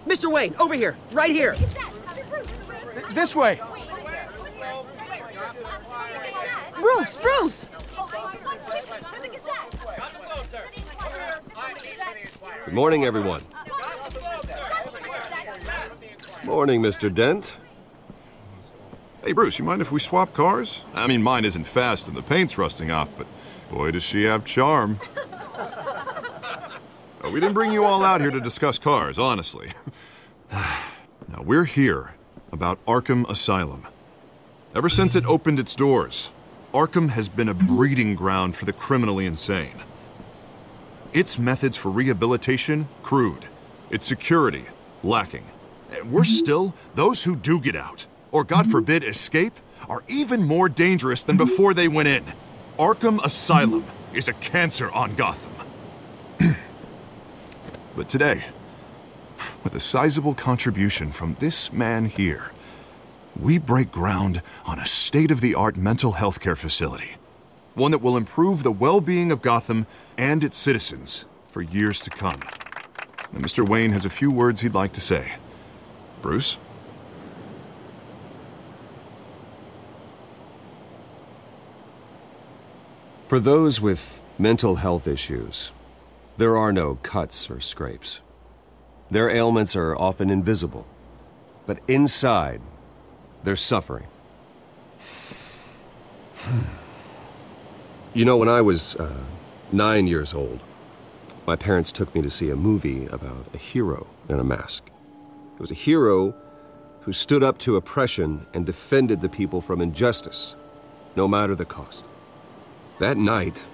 Mr. Wayne, over here, right here. This way. Bruce! Good morning, everyone. Morning, Mr. Dent. Hey, Bruce, you mind if we swap cars? I mean, mine isn't fast and the paint's rusting off, but boy, does she have charm. We didn't bring you all out here to discuss cars, honestly. Now, we're here about Arkham Asylum. Ever since it opened its doors, Arkham has been a breeding ground for the criminally insane. Its methods for rehabilitation, crude. Its security, lacking. Worse still, those who do get out, or God forbid escape, are even more dangerous than before they went in. Arkham Asylum is a cancer on Gotham. But today, with a sizable contribution from this man here, we break ground on a state-of-the-art mental health care facility. One that will improve the well-being of Gotham and its citizens for years to come. And Mr. Wayne has a few words he'd like to say. Bruce? For those with mental health issues, there are no cuts or scrapes. Their ailments are often invisible, but inside, they're suffering. You know, when I was 9 years old, my parents took me to see a movie about a hero in a mask. It was a hero who stood up to oppression and defended the people from injustice, no matter the cost. That night,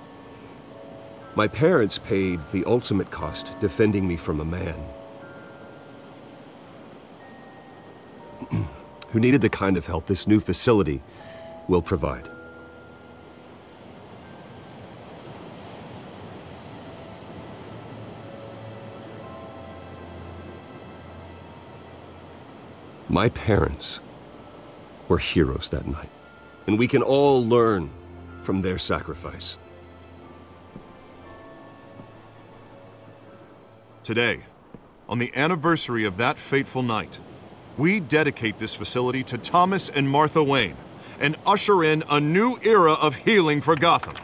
my parents paid the ultimate cost defending me from a man who needed the kind of help this new facility will provide. My parents were heroes that night, and we can all learn from their sacrifice. Today, on the anniversary of that fateful night, we dedicate this facility to Thomas and Martha Wayne and usher in a new era of healing for Gotham.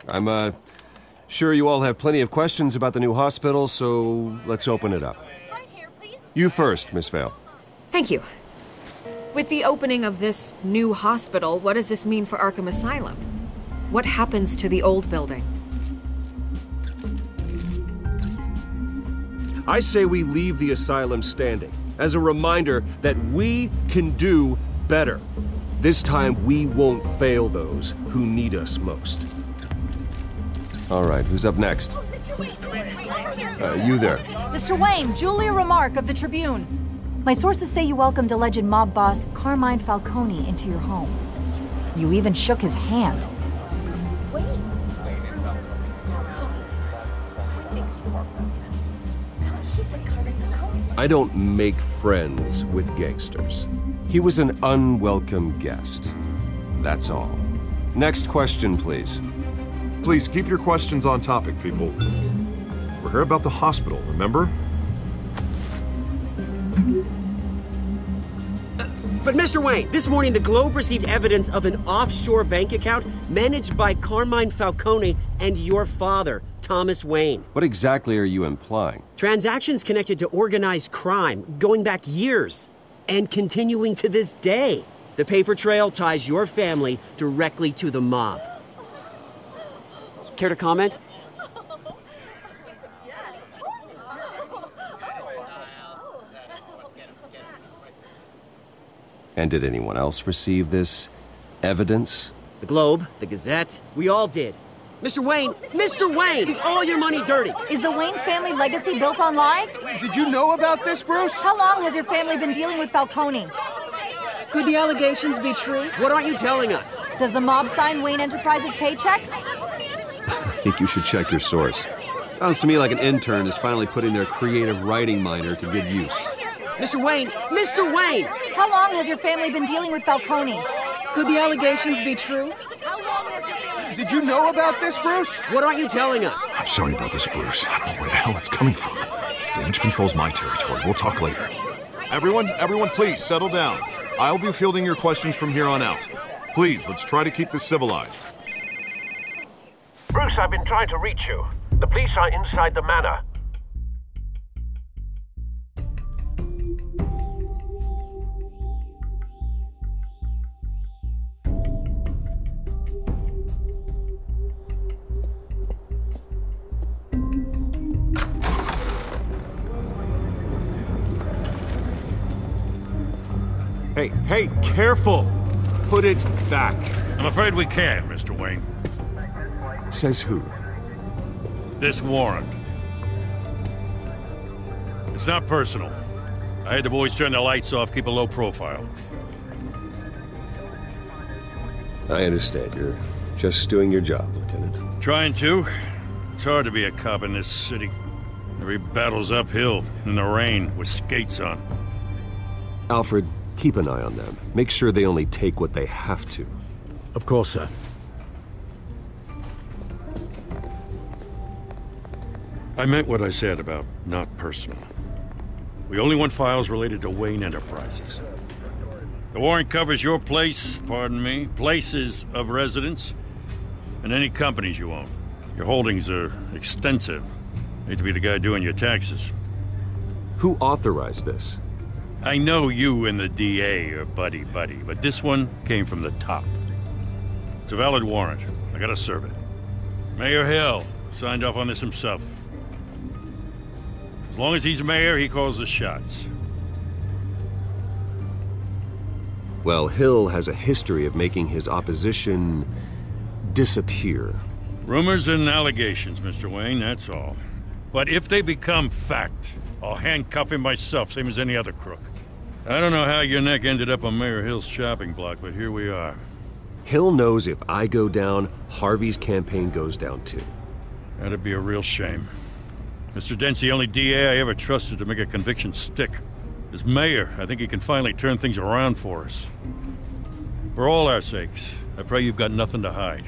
I'm sure you all have plenty of questions about the new hospital, so let's open it up. You first, Miss Vale. Thank you. With the opening of this new hospital, what does this mean for Arkham Asylum? What happens to the old building? I say we leave the asylum standing as a reminder that we can do better. This time, we won't fail those who need us most. All right, who's up next? You there. Mr. Wayne, Julia Remark of the Tribune. My sources say you welcomed alleged mob boss Carmine Falcone into your home. You even shook his hand. I don't make friends with gangsters. He was an unwelcome guest. That's all. Next question, please. Please keep your questions on topic, people. We're here about the hospital, remember? But Mr. Wayne, this morning the Globe received evidence of an offshore bank account managed by Carmine Falcone and your father, Thomas Wayne. What exactly are you implying? Transactions connected to organized crime going back years and continuing to this day. The paper trail ties your family directly to the mob. Care to comment? And did anyone else receive this evidence? The Globe, the Gazette, we all did. Mr. Wayne, is all your money dirty? Is the Wayne family legacy built on lies? Did you know about this, Bruce? How long has your family been dealing with Falcone? Could the allegations be true? What aren't you telling us? Does the mob sign Wayne Enterprises paychecks? I think you should check your source. Sounds to me like an intern is finally putting their creative writing minor to good use. Mr. Wayne! How long has your family been dealing with Falcone? Could the allegations be true? Did you know about this, Bruce? What aren't you telling us? I'm sorry about this, Bruce. I don't know where the hell it's coming from. Damage control's my territory. We'll talk later. Everyone, please settle down. I'll be fielding your questions from here on out. Please, let's try to keep this civilized. Bruce, I've been trying to reach you. The police are inside the manor. Hey, careful! Put it back. I'm afraid we can't, Mr. Wayne. Says who? This warrant. It's not personal. I had the boys turn the lights off, keep a low profile. I understand. You're just doing your job, Lieutenant. Trying to. It's hard to be a cop in this city. Every battle's uphill, in the rain, with skates on. Alfred, keep an eye on them. Make sure they only take what they have to. Of course, sir. I meant what I said about not personal. We only want files related to Wayne Enterprises. The warrant covers your place, pardon me, places of residence, and any companies you own. Your holdings are extensive. Hate to be the guy doing your taxes. Who authorized this? I know you and the DA are buddy-buddy, but this one came from the top. It's a valid warrant. I gotta serve it. Mayor Hill signed off on this himself. As long as he's mayor, he calls the shots. Well, Hill has a history of making his opposition disappear. Rumors and allegations, Mr. Wayne, that's all. But if they become fact, I'll handcuff him myself, same as any other crook. I don't know how your neck ended up on Mayor Hill's shopping block, but here we are. Hill knows if I go down, Harvey's campaign goes down too. That'd be a real shame. Mr. Dent's the only DA I ever trusted to make a conviction stick. As mayor, I think he can finally turn things around for us. For all our sakes, I pray you've got nothing to hide.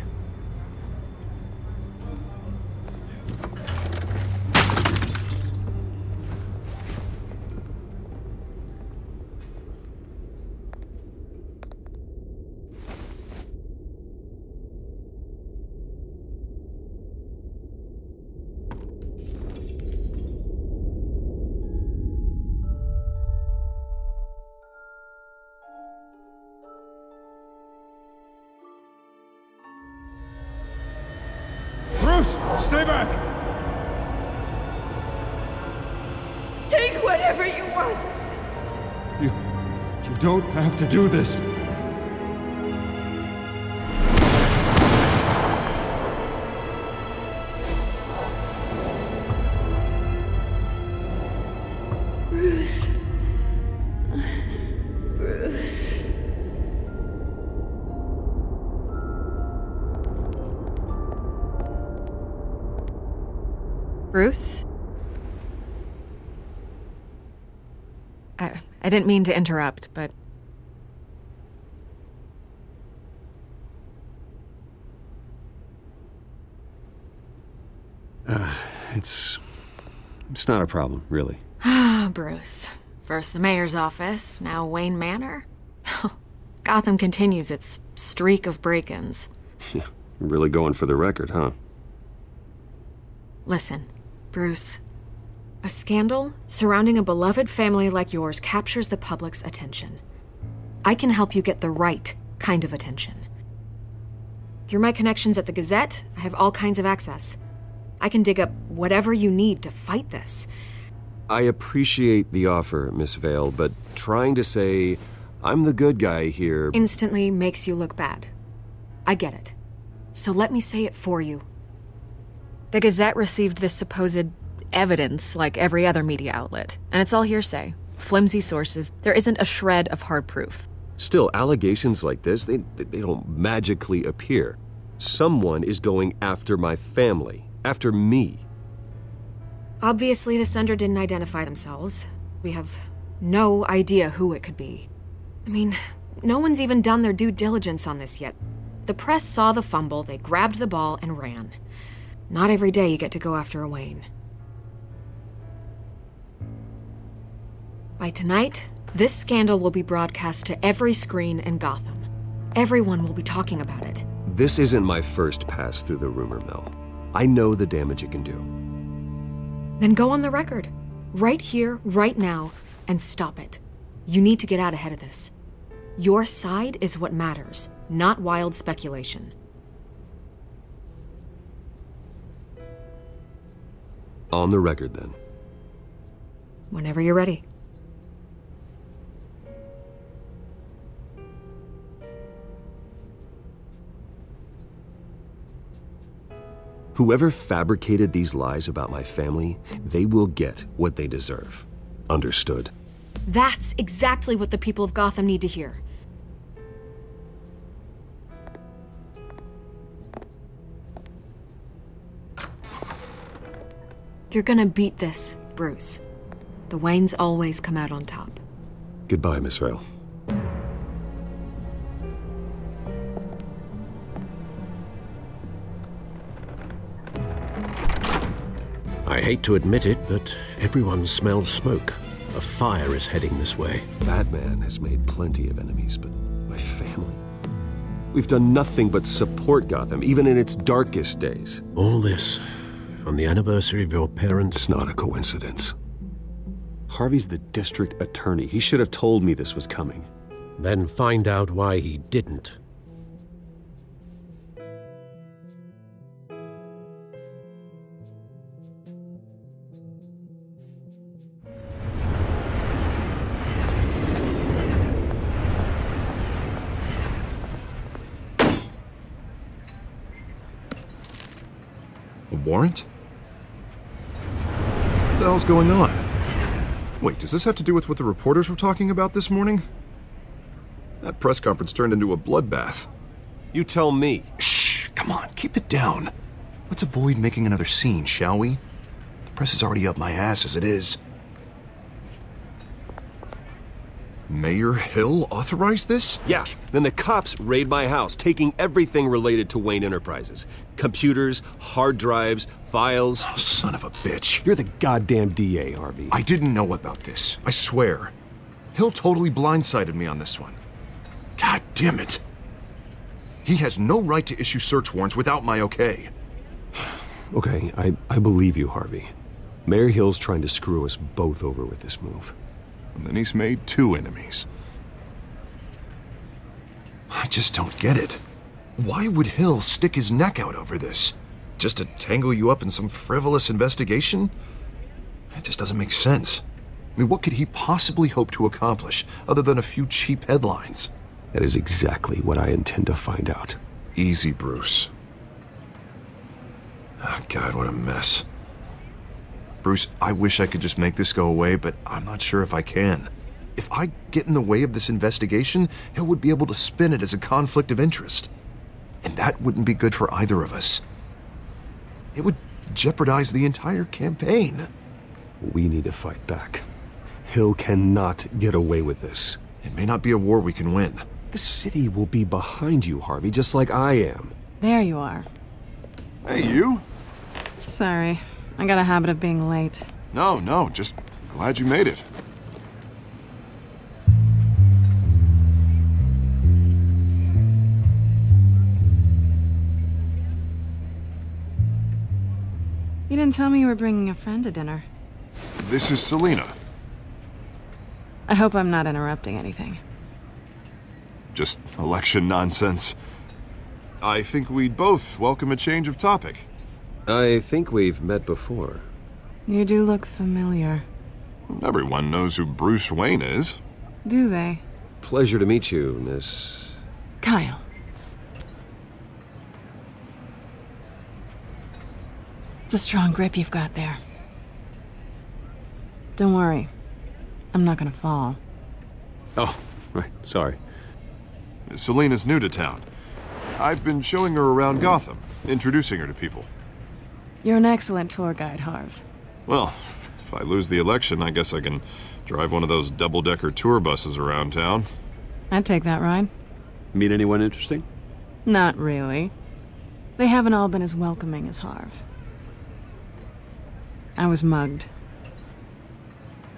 Stay back! Take whatever you want! You don't have to do this. Bruce. Bruce. Bruce? I didn't mean to interrupt, but... It's not a problem, really. Ah, Bruce. First the mayor's office, now Wayne Manor. Gotham continues its streak of break-ins. Yeah, really going for the record, huh? Listen, Bruce. A scandal surrounding a beloved family like yours captures the public's attention. I can help you get the right kind of attention. Through my connections at the Gazette, I have all kinds of access. I can dig up whatever you need to fight this. I appreciate the offer, Miss Vale, but trying to say I'm the good guy here... instantly makes you look bad. I get it. So let me say it for you. The Gazette received this supposed evidence like every other media outlet, and it's all hearsay. Flimsy sources. There isn't a shred of hard proof. Still, allegations like this, they don't magically appear. Someone is going after my family, after me. Obviously, the sender didn't identify themselves. We have no idea who it could be. I mean, no one's even done their due diligence on this yet. The press saw the fumble, they grabbed the ball and ran. Not every day you get to go after a Wayne. By tonight, this scandal will be broadcast to every screen in Gotham. Everyone will be talking about it. This isn't my first pass through the rumor mill. I know the damage it can do. Then go on the record. Right here, right now, and stop it. You need to get out ahead of this. Your side is what matters, not wild speculation. On the record, then. Whenever you're ready. Whoever fabricated these lies about my family, they will get what they deserve. Understood? That's exactly what the people of Gotham need to hear. You're gonna beat this, Bruce. The Waynes always come out on top. Goodbye, Miss Vale. I hate to admit it, but everyone smells smoke. A fire is heading this way. Batman has made plenty of enemies, but my family? We've done nothing but support Gotham, even in its darkest days. All this on the anniversary of your parents'... It's not a coincidence. Harvey's the district attorney. He should have told me this was coming. Then find out why he didn't. A warrant? What the hell's going on? Wait, does this have to do with what the reporters were talking about this morning? That press conference turned into a bloodbath. You tell me. Shh, come on, keep it down. Let's avoid making another scene, shall we? The press is already up my ass as it is. Mayor Hill authorized this? Yeah, then the cops raid my house, taking everything related to Wayne Enterprises. Computers, hard drives, files. Oh, son of a bitch. You're the goddamn DA, Harvey. I didn't know about this, I swear. Hill totally blindsided me on this one. God damn it. He has no right to issue search warrants without my okay. Okay, I believe you, Harvey. Mayor Hill's trying to screw us both over with this move. And then he's made 2 enemies. I just don't get it. Why would Hill stick his neck out over this? Just to tangle you up in some frivolous investigation? It just doesn't make sense. I mean, what could he possibly hope to accomplish other than a few cheap headlines? That is exactly what I intend to find out. Easy, Bruce. Oh, God, what a mess. Bruce, I wish I could just make this go away, but I'm not sure if I can. If I get in the way of this investigation, Hill would be able to spin it as a conflict of interest. And that wouldn't be good for either of us. It would jeopardize the entire campaign. We need to fight back. Hill cannot get away with this. It may not be a war we can win. The city will be behind you, Harvey, just like I am. There you are. Hey, you? Sorry. I got a habit of being late. No, just glad you made it. You didn't tell me you were bringing a friend to dinner. This is Selina. I hope I'm not interrupting anything. Just election nonsense. I think we'd both welcome a change of topic. I think we've met before. You do look familiar. Everyone knows who Bruce Wayne is. Do they? Pleasure to meet you, Miss... Kyle. It's a strong grip you've got there. Don't worry. I'm not gonna fall. Oh, right, sorry. Selina's new to town. I've been showing her around Gotham, introducing her to people. You're an excellent tour guide, Harv. Well, if I lose the election, I guess I can drive one of those double-decker tour buses around town. I'd take that ride. Meet anyone interesting? Not really. They haven't all been as welcoming as Harv. I was mugged.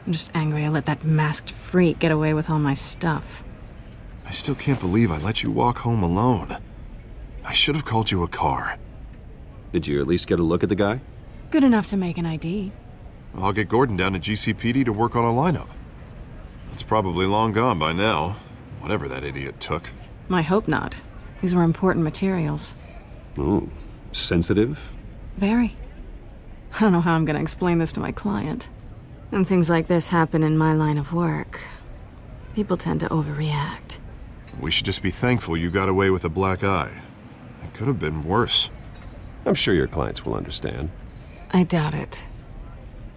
I'm just angry I let that masked freak get away with all my stuff. I still can't believe I let you walk home alone. I should have called you a car. Did you at least get a look at the guy? Good enough to make an ID. I'll get Gordon down to GCPD to work on a lineup. It's probably long gone by now, whatever that idiot took. I hope not. These were important materials. Ooh, sensitive? Very. I don't know how I'm gonna explain this to my client. When things like this happen in my line of work, people tend to overreact. We should just be thankful you got away with a black eye. It could have been worse. I'm sure your clients will understand. I doubt it.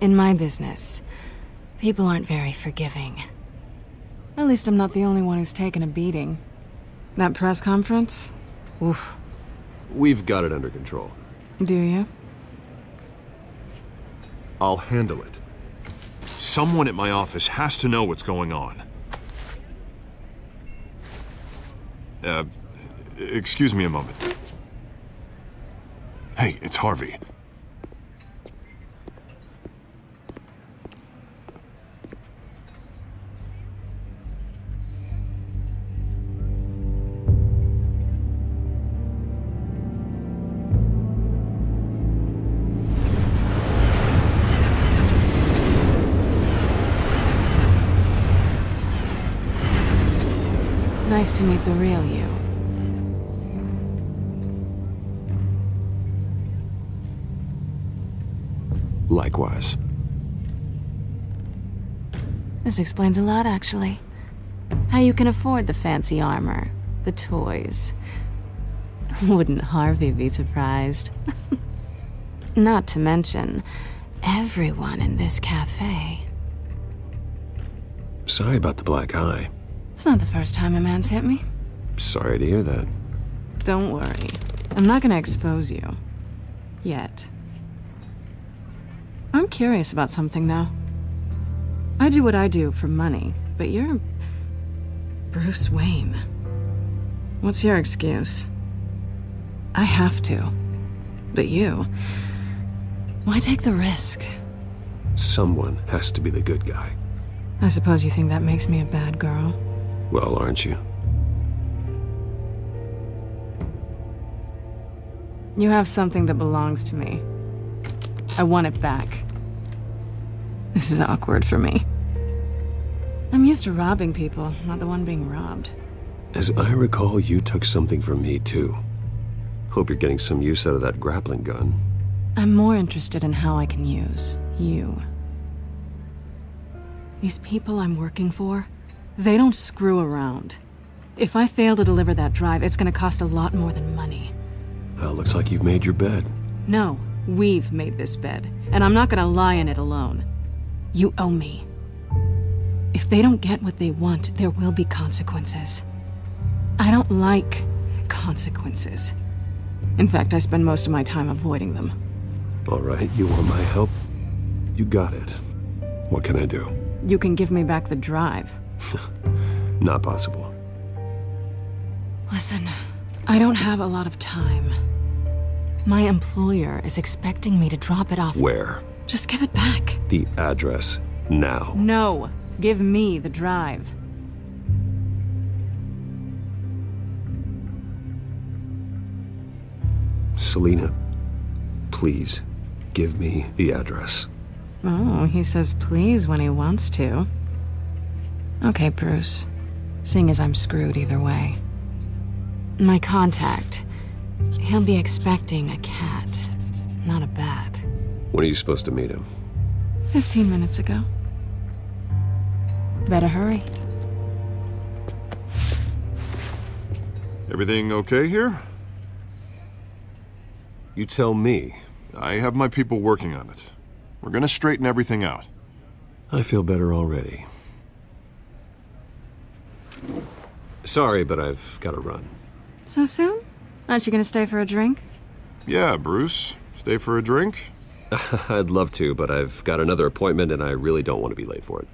In my business, people aren't very forgiving. At least I'm not the only one who's taken a beating. That press conference? Oof. We've got it under control. Do you? I'll handle it. Someone at my office has to know what's going on. Excuse me a moment. Hey, it's Harvey. Nice to meet the real you. Likewise. This explains a lot, actually. How you can afford the fancy armor, the toys. Wouldn't Harvey be surprised? Not to mention, everyone in this cafe. Sorry about the black eye. It's not the first time a man's hit me. Sorry to hear that. Don't worry. I'm not gonna expose you. Yet. I'm curious about something, though. I do what I do for money, but you're Bruce Wayne. What's your excuse? I have to. But you... why take the risk? Someone has to be the good guy. I suppose you think that makes me a bad girl. Well, aren't you? You have something that belongs to me. I want it back. This is awkward for me. I'm used to robbing people, not the one being robbed. As I recall, you took something from me, too. Hope you're getting some use out of that grappling gun. I'm more interested in how I can use you. These people I'm working for, they don't screw around. If I fail to deliver that drive, it's gonna cost a lot more than money. Well, looks like you've made your bed. No, we've made this bed, and I'm not gonna lie in it alone. You owe me. If they don't get what they want, there will be consequences. I don't like consequences. In fact, I spend most of my time avoiding them. All right, you want my help? You got it. What can I do? You can give me back the drive. Not possible. Listen, I don't have a lot of time. My employer is expecting me to drop it off. Where? Just give it back. The address, now. No, give me the drive. Selina, please, give me the address. Oh, he says please when he wants to. Okay, Bruce. Seeing as I'm screwed either way. My contact, he'll be expecting a cat, not a bat. When are you supposed to meet him? 15 minutes ago. Better hurry. Everything okay here? You tell me. I have my people working on it. We're gonna straighten everything out. I feel better already. Sorry, but I've got to run. So soon? Aren't you gonna stay for a drink? Yeah, Bruce. Stay for a drink? I'd love to, but I've got another appointment and I really don't want to be late for it.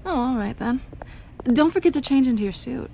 Oh, all right then. Don't forget to change into your suit.